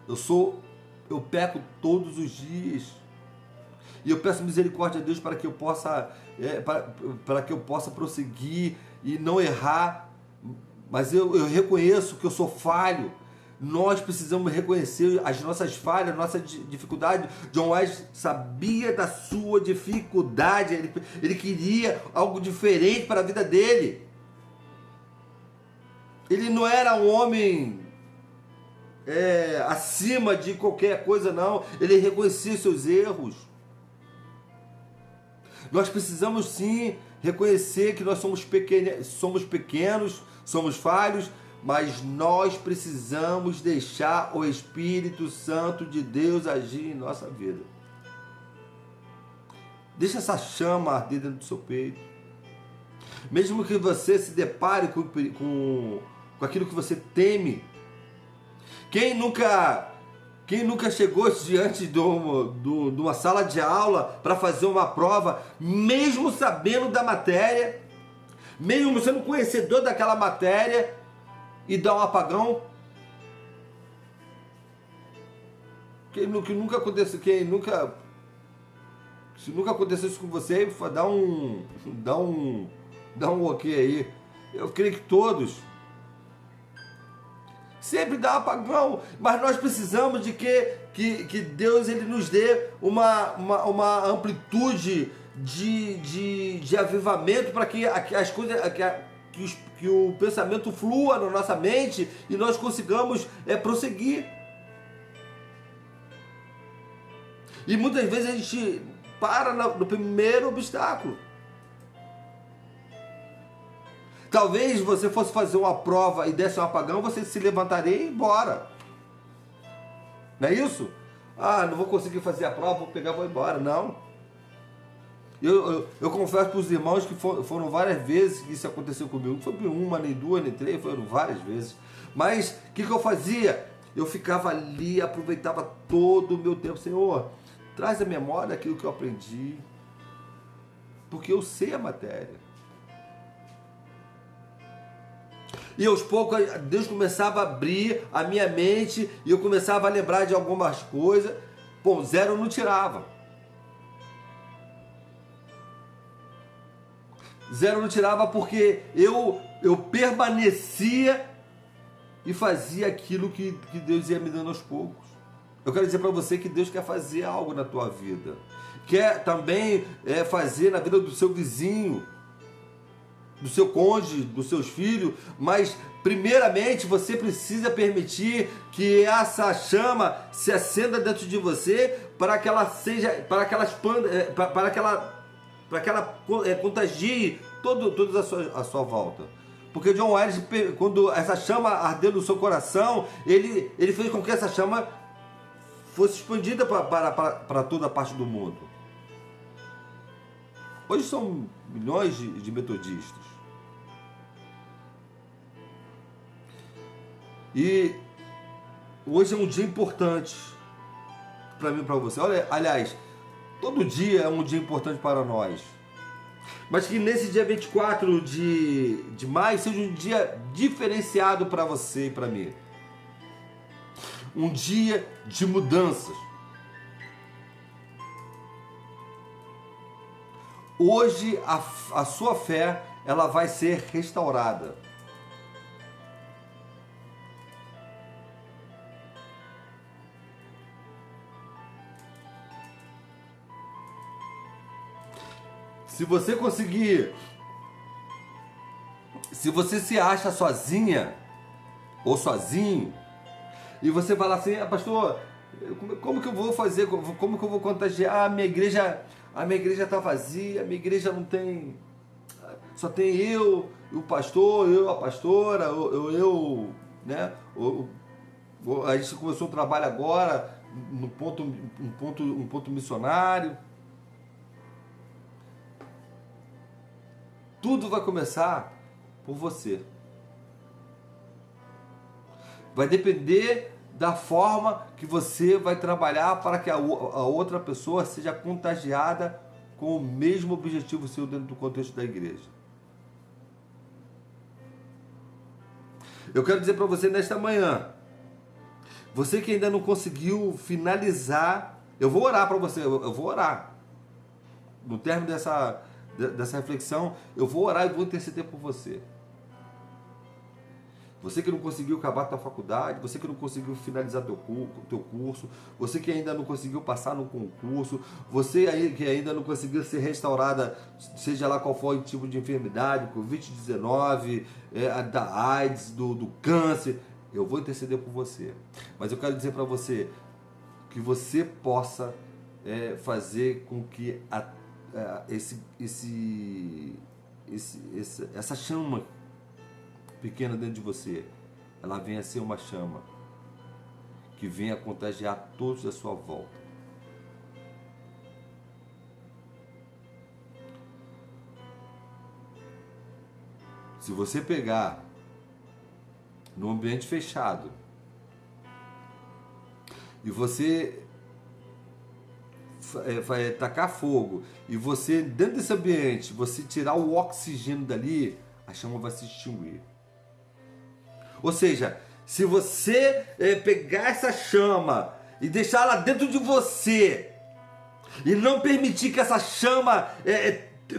Eu peco todos os dias. E eu peço misericórdia a Deus para que eu possa, para que eu possa prosseguir e não errar. Mas eu reconheço que eu sou falho. Nós precisamos reconhecer as nossas falhas, nossa dificuldade. John Wesley sabia da sua dificuldade. Ele queria algo diferente para a vida dele. Ele não era um homem acima de qualquer coisa, não. Ele reconhecia seus erros. Nós precisamos sim reconhecer que nós somos pequenos, somos falhos, mas nós precisamos deixar o Espírito Santo de Deus agir em nossa vida. Deixa essa chama arder dentro do seu peito. Mesmo que você se depare com aquilo que você teme. Quem nunca chegou diante de uma sala de aula para fazer uma prova, mesmo sabendo da matéria, mesmo sendo conhecedor daquela matéria, e dá um apagão? Se nunca aconteceu isso com você, dá um ok aí. Eu creio que todos. Sempre dá apagão, mas nós precisamos de que Deus ele nos dê uma amplitude de avivamento para que as coisas, que o pensamento flua na nossa mente e nós consigamos prosseguir. E muitas vezes a gente para no primeiro obstáculo. Talvez você fosse fazer uma prova e desse um apagão, você se levantaria e ir embora. Não é isso? Não vou conseguir fazer a prova, vou pegar e vou embora. Não. Eu confesso para os irmãos que foram várias vezes que isso aconteceu comigo. Não foi uma, nem duas, nem três, foram várias vezes. Mas o que eu fazia? Eu ficava ali, aproveitava todo o meu tempo. Senhor, traz à memória aquilo que eu aprendi. Porque eu sei a matéria. E aos poucos Deus começava a abrir a minha mente e eu começava a lembrar de algumas coisas. Bom, zero eu não tirava. Zero eu não tirava porque eu permanecia e fazia aquilo que Deus ia me dando aos poucos. Eu quero dizer para você que Deus quer fazer algo na tua vida. Quer também fazer na vida do seu vizinho, do seu cônjuge, dos seus filhos, mas primeiramente você precisa permitir que essa chama se acenda dentro de você para que ela contagie todos a sua volta. Porque John Wesley, quando essa chama ardeu no seu coração, ele fez com que essa chama fosse expandida para toda a parte do mundo. Hoje são milhões de metodistas. E hoje é um dia importante para mim e para você. Olha, aliás, todo dia é um dia importante para nós. Mas que nesse dia 24 de maio seja um dia diferenciado para você e para mim. Um dia de mudanças. Hoje a sua fé ela vai ser restaurada. Se você conseguir, se você se acha sozinha ou sozinho, e você fala assim, pastor, como que eu vou fazer, como que eu vou contagiar? A minha igreja está vazia, a minha igreja não tem, Só tem eu, o pastor, eu, a pastora, né? A gente começou um trabalho agora, um ponto missionário. Tudo vai começar por você. Vai depender da forma que você vai trabalhar para que a outra pessoa seja contagiada com o mesmo objetivo seu dentro do contexto da igreja. Eu quero dizer para você nesta manhã, você que ainda não conseguiu finalizar, eu vou orar para você, eu vou orar. No término dessa reflexão, eu vou orar e vou interceder por você. Você que não conseguiu acabar a tua faculdade, você que não conseguiu finalizar teu curso, você que ainda não conseguiu passar no concurso, você que ainda não conseguiu ser restaurada, seja lá qual for o tipo de enfermidade, Covid-19, da AIDS, do câncer, eu vou interceder por você. Mas eu quero dizer para você que você possa fazer com que essa chama pequena dentro de você, ela venha a ser uma chama que venha a contagiar todos à sua volta. Se você pegar num ambiente fechado e você vai tacar fogo e você, dentro desse ambiente, você tirar o oxigênio dali, a chama vai se extinguir. Ou seja, se você pegar essa chama e deixar ela dentro de você e não permitir que essa chama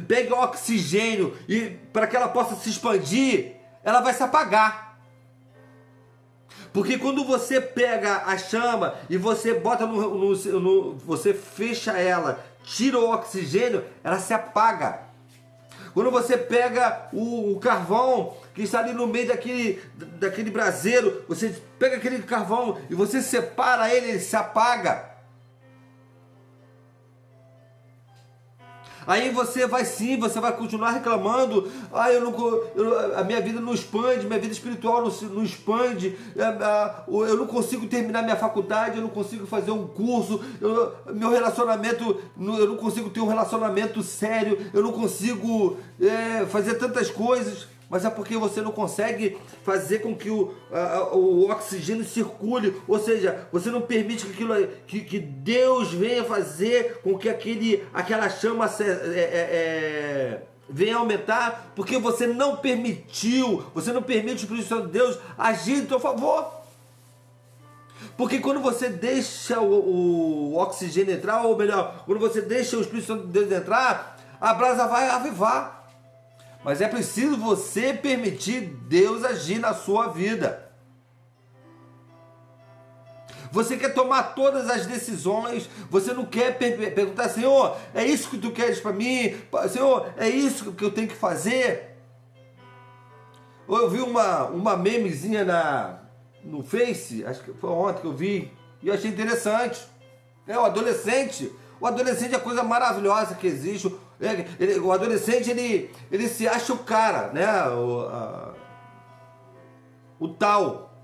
pegue oxigênio e para que ela possa se expandir, ela vai se apagar. Porque quando você pega a chama e você bota você fecha ela, tira o oxigênio, ela se apaga. Quando você pega o carvão que está ali no meio daquele braseiro, você pega aquele carvão e você separa ele se apaga. Aí você vai continuar reclamando, a minha vida não expande, minha vida espiritual não expande, eu não consigo terminar minha faculdade, eu não consigo fazer um curso, meu relacionamento, eu não consigo ter um relacionamento sério, eu não consigo fazer tantas coisas. Mas é porque você não consegue fazer com que o oxigênio circule, ou seja, você não permite que Deus venha fazer com que aquela chama venha aumentar, porque você não permite o Espírito Santo de Deus agir em teu favor. Porque quando você deixa o oxigênio entrar, ou melhor, quando você deixa o Espírito Santo de Deus entrar, a brasa vai avivar. Mas é preciso você permitir Deus agir na sua vida. Você quer tomar todas as decisões, você não quer perguntar, Senhor, é isso que tu queres para mim? Senhor, é isso que eu tenho que fazer? Eu vi uma memezinha no Face, acho que foi ontem que eu vi, e eu achei interessante. O adolescente é a coisa maravilhosa que existe. O adolescente, ele se acha o cara, né? O tal.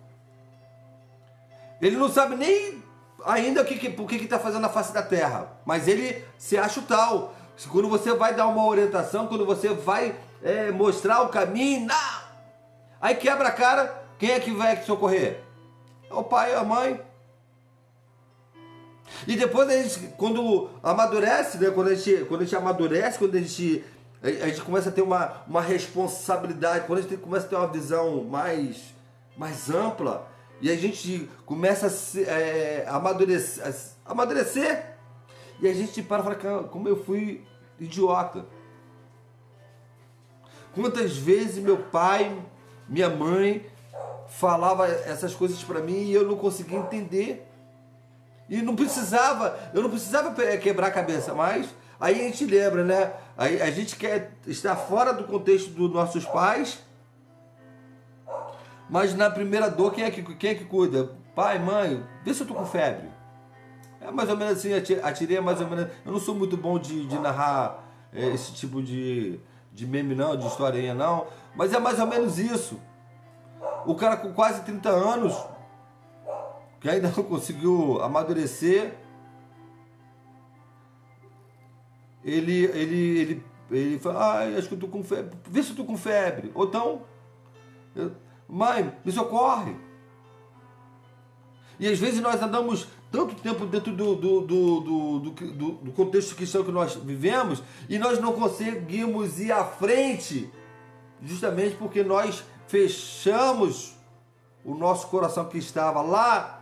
Ele não sabe nem ainda por que está fazendo a face da terra, mas ele se acha o tal. Quando você vai dar uma orientação, quando você vai mostrar o caminho, não! Aí quebra a cara, quem é que vai socorrer? É o pai, a mãe. E depois a gente, quando amadurece, né? quando a gente amadurece, quando a gente começa a ter uma responsabilidade, quando a gente começa a ter uma visão mais ampla, e a gente começa a amadurecer, e a gente para e fala, como eu fui idiota. Quantas vezes meu pai, minha mãe falava essas coisas para mim e eu não conseguia entender. E eu não precisava quebrar a cabeça, mas aí a gente lembra, né? Aí a gente quer estar fora do contexto dos nossos pais, mas na primeira dor, quem é que cuida? Pai, mãe, vê se eu tô com febre. É mais ou menos assim, a tireia mais ou menos. Eu não sou muito bom de narrar esse tipo de de meme não, de historinha não, mas é mais ou menos isso. O cara com quase 30 anos, que ainda não conseguiu amadurecer, ele fala, acho que eu tô com febre, vê se eu tô com febre. Ou então, mãe, me socorre. E às vezes nós andamos tanto tempo dentro do contexto cristão que nós vivemos e nós não conseguimos ir à frente, justamente porque nós fechamos o nosso coração que estava lá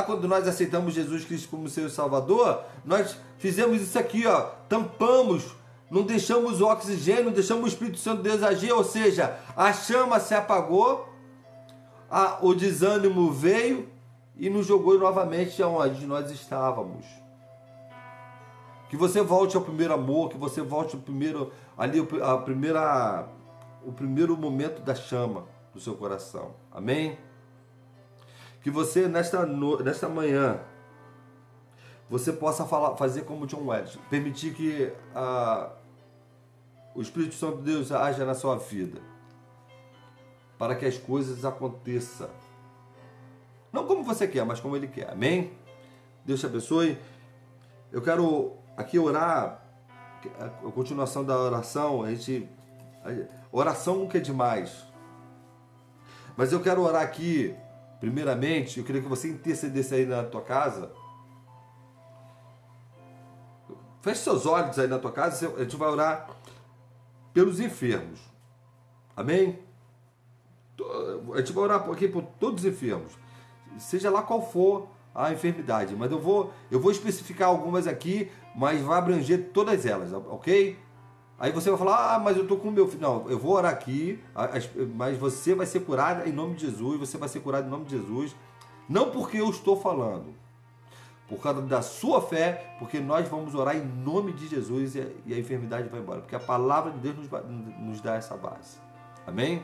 quando nós aceitamos Jesus Cristo como Senhor e Salvador. Nós fizemos isso aqui, ó, tampamos, não deixamos o oxigênio, não deixamos o Espírito Santo de Deus agir, ou seja, a chama se apagou, o desânimo veio e nos jogou novamente aonde nós estávamos. Que você volte ao primeiro amor, que você volte ao primeiro, ali, o primeiro momento da chama do seu coração. Amém? Que você, nesta manhã, você possa fazer como John Wesley, permitir que o Espírito Santo de Deus haja na sua vida, para que as coisas aconteçam. Não como você quer, mas como Ele quer. Amém? Deus te abençoe. Eu quero aqui orar, a continuação da oração, oração nunca é demais. Mas eu quero orar aqui, primeiramente, eu queria que você intercedesse aí na tua casa. Feche seus olhos aí na tua casa, a gente vai orar pelos enfermos. Amém? A gente vai orar aqui por todos os enfermos, seja lá qual for a enfermidade, mas eu vou especificar algumas aqui, mas vai abranger todas elas, ok? Aí você vai falar, mas eu estou com o meu filho. Não, eu vou orar aqui, mas você vai ser curado em nome de Jesus, você vai ser curado em nome de Jesus, não porque eu estou falando, por causa da sua fé, porque nós vamos orar em nome de Jesus e a enfermidade vai embora, porque a palavra de Deus nos dá essa base. Amém?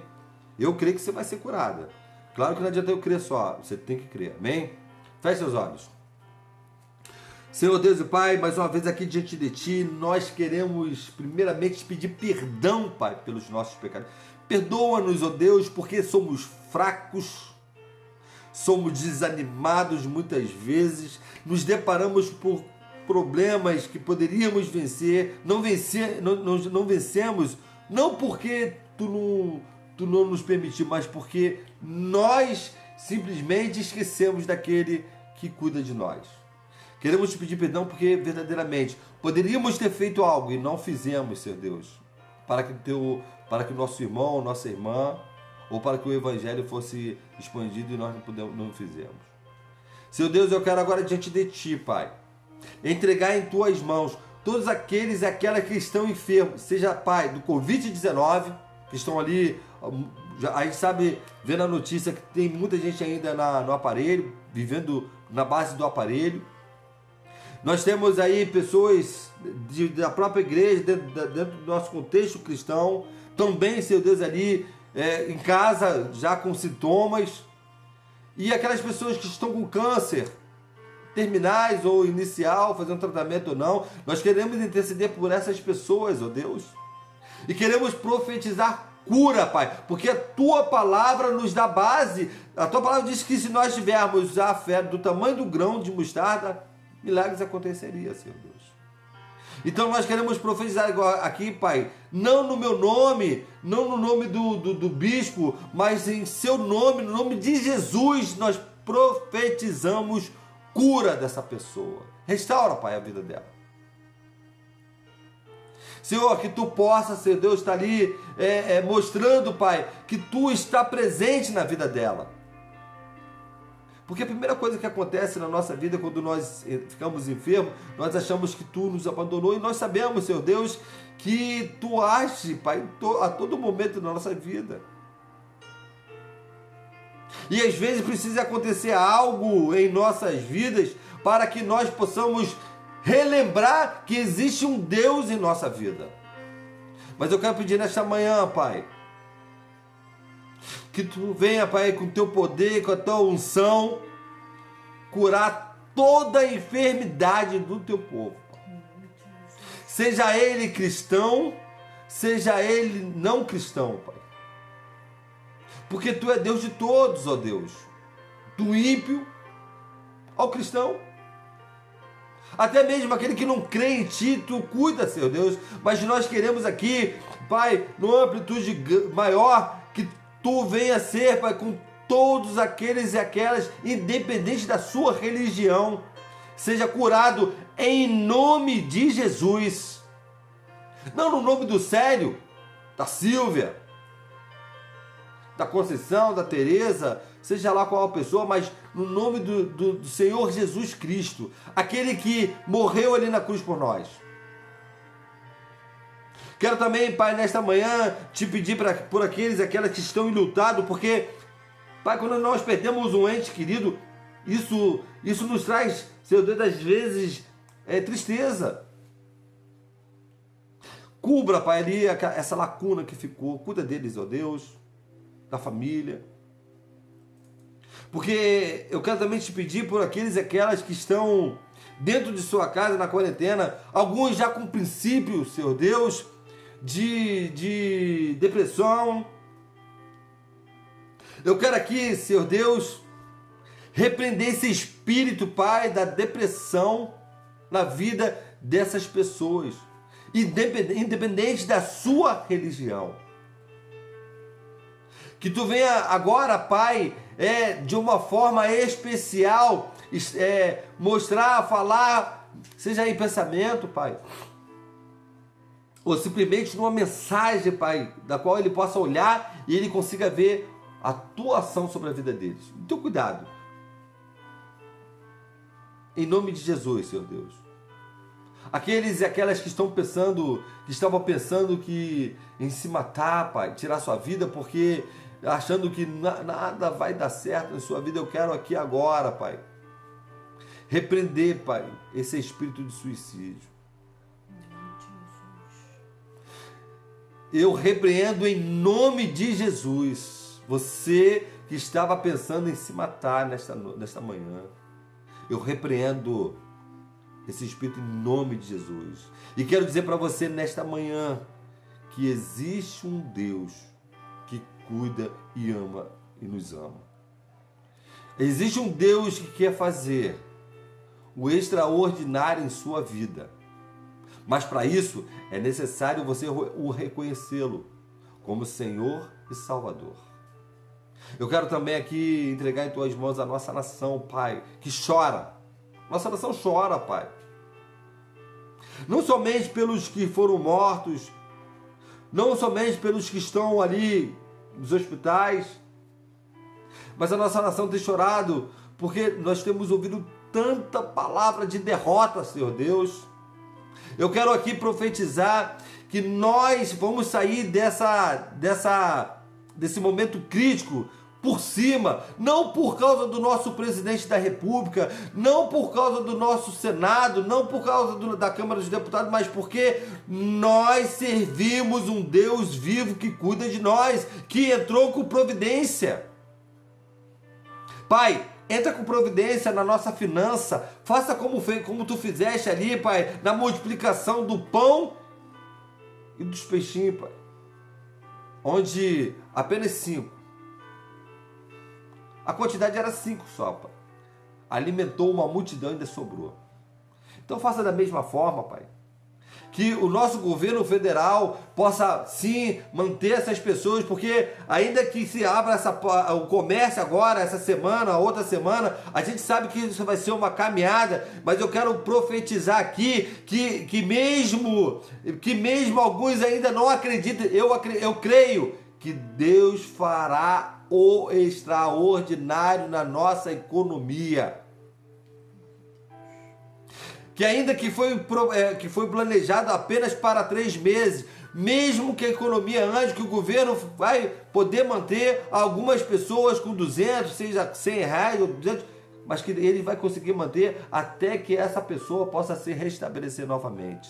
Eu creio que você vai ser curada. Claro que não adianta eu crer só, você tem que crer. Amém? Feche seus olhos. Senhor Deus e Pai, mais uma vez aqui diante de Ti, nós queremos primeiramente te pedir perdão, Pai, pelos nossos pecados. Perdoa-nos, ó Deus, porque somos fracos, somos desanimados muitas vezes, nos deparamos por problemas que poderíamos vencer, não vencemos, não porque Tu não nos permitiu, mas porque nós simplesmente esquecemos daquele que cuida de nós. Queremos te pedir perdão porque verdadeiramente poderíamos ter feito algo e não fizemos, Senhor Deus, para que o nosso irmão, nossa irmã, ou para que o evangelho fosse expandido e nós não fizemos. Senhor Deus, eu quero agora diante de Ti, Pai, entregar em Tuas mãos todos aqueles e aquelas que estão enfermos, seja, Pai, do Covid-19, que estão ali, a gente sabe, vendo a notícia que tem muita gente ainda no aparelho, vivendo na base do aparelho. Nós temos aí pessoas da própria igreja, dentro do nosso contexto cristão, também, Senhor Deus, ali em casa, já com sintomas. E aquelas pessoas que estão com câncer, terminais ou inicial, fazendo tratamento ou não, nós queremos interceder por essas pessoas, ó Deus. E queremos profetizar cura, Pai, porque a Tua palavra nos dá base. A Tua palavra diz que se nós tivermos a fé do tamanho do grão de mostarda, milagres aconteceriam, Senhor Deus. Então nós queremos profetizar aqui, Pai, não no meu nome, não no nome do bispo, mas em Seu nome, no nome de Jesus, nós profetizamos cura dessa pessoa. Restaura, Pai, a vida dela. Senhor, que Tu possa, Senhor Deus, estar ali mostrando, Pai, que Tu está presente na vida dela. Porque a primeira coisa que acontece na nossa vida quando nós ficamos enfermos, nós achamos que Tu nos abandonou e nós sabemos, Senhor Deus, que Tu age, Pai, a todo momento na nossa vida. E às vezes precisa acontecer algo em nossas vidas para que nós possamos relembrar que existe um Deus em nossa vida. Mas eu quero pedir nesta manhã, Pai, que Tu venha, Pai, com o Teu poder, com a Tua unção, curar toda a enfermidade do Teu povo. Seja ele cristão, seja ele não cristão, Pai. Porque Tu é Deus de todos, ó Deus. Do ímpio ao cristão. Até mesmo aquele que não crê em Ti, Tu cuida, Senhor Deus. Mas nós queremos aqui, Pai, numa amplitude maior, que Tu venha ser, Pai, com todos aqueles e aquelas, independente da sua religião, seja curado em nome de Jesus. Não no nome do Célio, da Silvia, da Conceição, da Teresa, seja lá qual a pessoa, mas no nome do Senhor Jesus Cristo, aquele que morreu ali na cruz por nós. Quero também, Pai, nesta manhã, te pedir por aqueles e aquelas que estão enlutados, porque, Pai, quando nós perdemos um ente querido, isso nos traz, Senhor Deus, às vezes, tristeza. Cubra, Pai, ali essa lacuna que ficou, cuida deles, ó Deus, da família. Porque eu quero também te pedir por aqueles e aquelas que estão dentro de sua casa na quarentena, alguns já com princípio, Senhor Deus, de depressão. Eu quero aqui, Senhor Deus, repreender esse espírito, Pai, da depressão na vida dessas pessoas, independente da sua religião. Que Tu venha agora, Pai, de uma forma especial, mostrar, falar, seja em pensamento, Pai, ou simplesmente numa mensagem, Pai, da qual ele possa olhar e ele consiga ver a Tua ação sobre a vida deles. Então, cuidado. Em nome de Jesus, Senhor Deus. Aqueles e aquelas que estavam pensando que em se matar, Pai, tirar sua vida, porque achando que nada vai dar certo em sua vida, eu quero aqui agora, Pai, repreender, Pai, esse espírito de suicídio. Eu repreendo em nome de Jesus. Você que estava pensando em se matar nesta manhã, eu repreendo esse espírito em nome de Jesus. E quero dizer para você nesta manhã que existe um Deus que cuida e ama e nos ama. Existe um Deus que quer fazer o extraordinário em sua vida. Mas para isso é necessário você o reconhecê-lo como Senhor e Salvador. Eu quero também aqui entregar em Tuas mãos a nossa nação, Pai, que chora. Nossa nação chora, Pai. Não somente pelos que foram mortos, não somente pelos que estão ali nos hospitais, mas a nossa nação tem chorado porque nós temos ouvido tanta palavra de derrota, Senhor Deus. Eu quero aqui profetizar que nós vamos sair desse momento crítico por cima, não por causa do nosso presidente da República, não por causa do nosso Senado, não por causa da Câmara dos Deputados, mas porque nós servimos um Deus vivo que cuida de nós, que entrou com providência. Pai, entra com providência na nossa finança, faça como Tu fizeste ali, Pai, na multiplicação do pão e dos peixinhos, Pai, onde apenas 5, a quantidade era 5 só, Pai, alimentou uma multidão e ainda sobrou. Então faça da mesma forma, Pai, que o nosso governo federal possa sim manter essas pessoas, porque ainda que se abra o comércio agora, essa semana, outra semana, a gente sabe que isso vai ser uma caminhada, mas eu quero profetizar aqui que mesmo alguns ainda não acreditam, eu creio que Deus fará o extraordinário na nossa economia. Que ainda que foi planejado apenas para 3 meses, mesmo que a economia ande, que o governo vai poder manter algumas pessoas com 200, seja 100 reais ou 200, mas que ele vai conseguir manter até que essa pessoa possa se restabelecer novamente.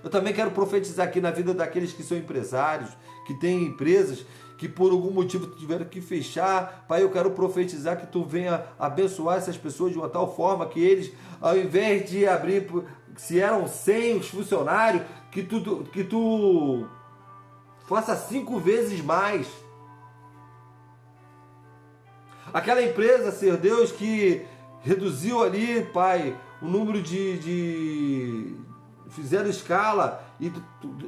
Eu também quero profetizar aqui na vida daqueles que são empresários, que têm empresas, que por algum motivo tiveram que fechar. Pai, eu quero profetizar que Tu venha abençoar essas pessoas de uma tal forma que eles, ao invés de abrir, se eram 100 os funcionários, que tu faça 5 vezes mais. Aquela empresa, Senhor Deus, que reduziu ali, Pai, o número fizeram escala e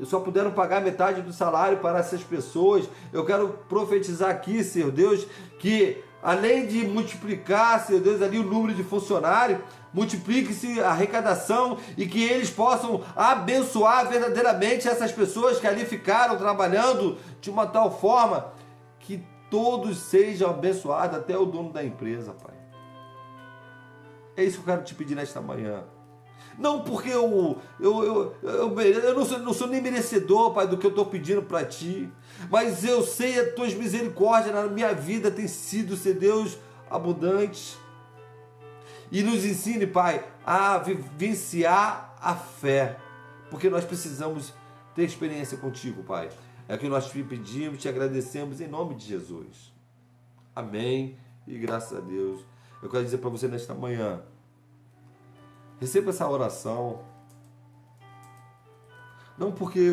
só puderam pagar metade do salário para essas pessoas. Eu quero profetizar aqui, Senhor Deus, que além de multiplicar, Senhor Deus, ali o número de funcionários, multiplique-se a arrecadação e que eles possam abençoar verdadeiramente essas pessoas que ali ficaram trabalhando de uma tal forma que todos sejam abençoados, até o dono da empresa, Pai. É isso que eu quero te pedir nesta manhã. Não porque eu não sou nem merecedor, Pai, do que eu estou pedindo para Ti, mas eu sei as Tuas misericórdias na minha vida tem sido, Senhor Deus, abundantes. E nos ensine, Pai, a vivenciar a fé, porque nós precisamos ter experiência contigo, Pai. É o que nós te pedimos, te agradecemos em nome de Jesus. Amém e graças a Deus. Eu quero dizer para você nesta manhã, receba essa oração, não porque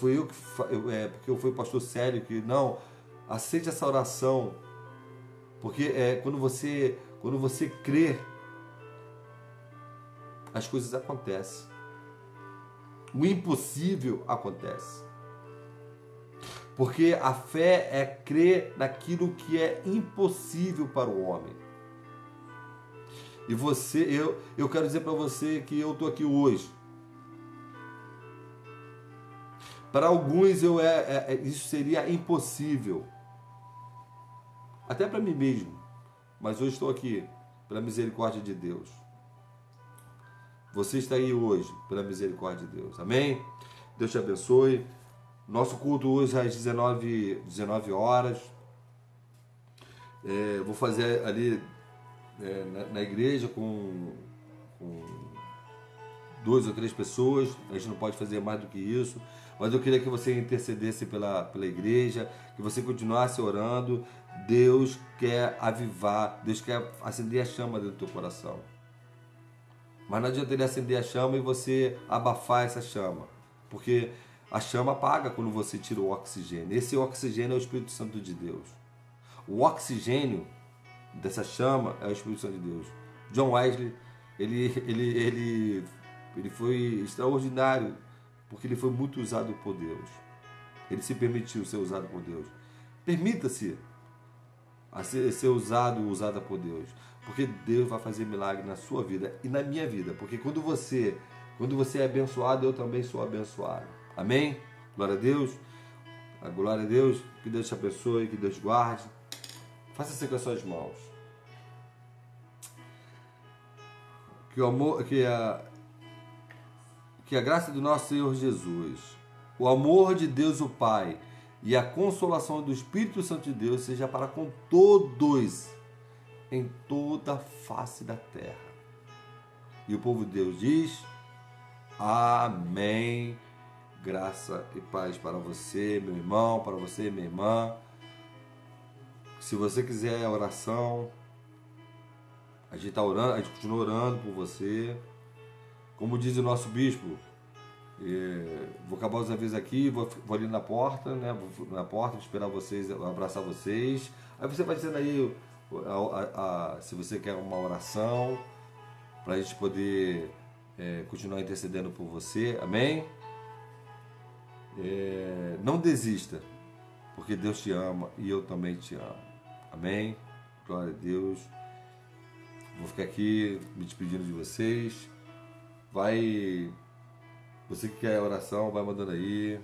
porque foi o pastor Célio que não, aceite essa oração, porque quando você crê, as coisas acontecem, o impossível acontece, porque a fé é crer naquilo que é impossível para o homem. E eu quero dizer para você que eu estou aqui hoje. Para alguns isso seria impossível. Até para mim mesmo. Mas hoje estou aqui pela misericórdia de Deus. Você está aí hoje pela misericórdia de Deus. Amém? Deus te abençoe. Nosso culto hoje é às 19 horas. Vou fazer ali na igreja com 2 ou 3 pessoas. A gente não pode fazer mais do que isso. Mas eu queria que você intercedesse pela igreja, que você continuasse orando. Deus quer avivar, Deus quer acender a chama dentro do teu coração. Mas não adianta ele acender a chama e você abafar essa chama. Porque a chama apaga quando você tira o oxigênio. Esse oxigênio é o Espírito Santo de Deus. O oxigênio dessa chama é o Espírito Santo de Deus. John Wesley, ele foi extraordinário, porque ele foi muito usado por Deus. Ele se permitiu ser usado por Deus. Permita-se a ser usada por Deus, porque Deus vai fazer milagre na sua vida e na minha vida, porque quando você é abençoado, eu também sou abençoado. Amém? Glória a Deus. A glória a Deus. Que Deus te abençoe, que Deus te guarde. Faça assim com as suas mãos. Que a graça do nosso Senhor Jesus, o amor de Deus o Pai e a consolação do Espírito Santo de Deus seja para com todos em toda a face da terra. E o povo de Deus diz: amém. Graça e paz para você, meu irmão, para você, minha irmã. Se você quiser oração, a gente está orando, a gente continua orando por você. Como diz o nosso bispo, vou acabar os avisos aqui, vou ali na porta, né? Vou na porta esperar vocês, abraçar vocês. Aí você vai dizendo aí se você quer uma oração, para a gente poder continuar intercedendo por você. Amém? Não desista, porque Deus te ama e eu também te amo. Amém? Glória a Deus. Vou ficar aqui me despedindo de vocês. Você que quer oração, vai mandando aí.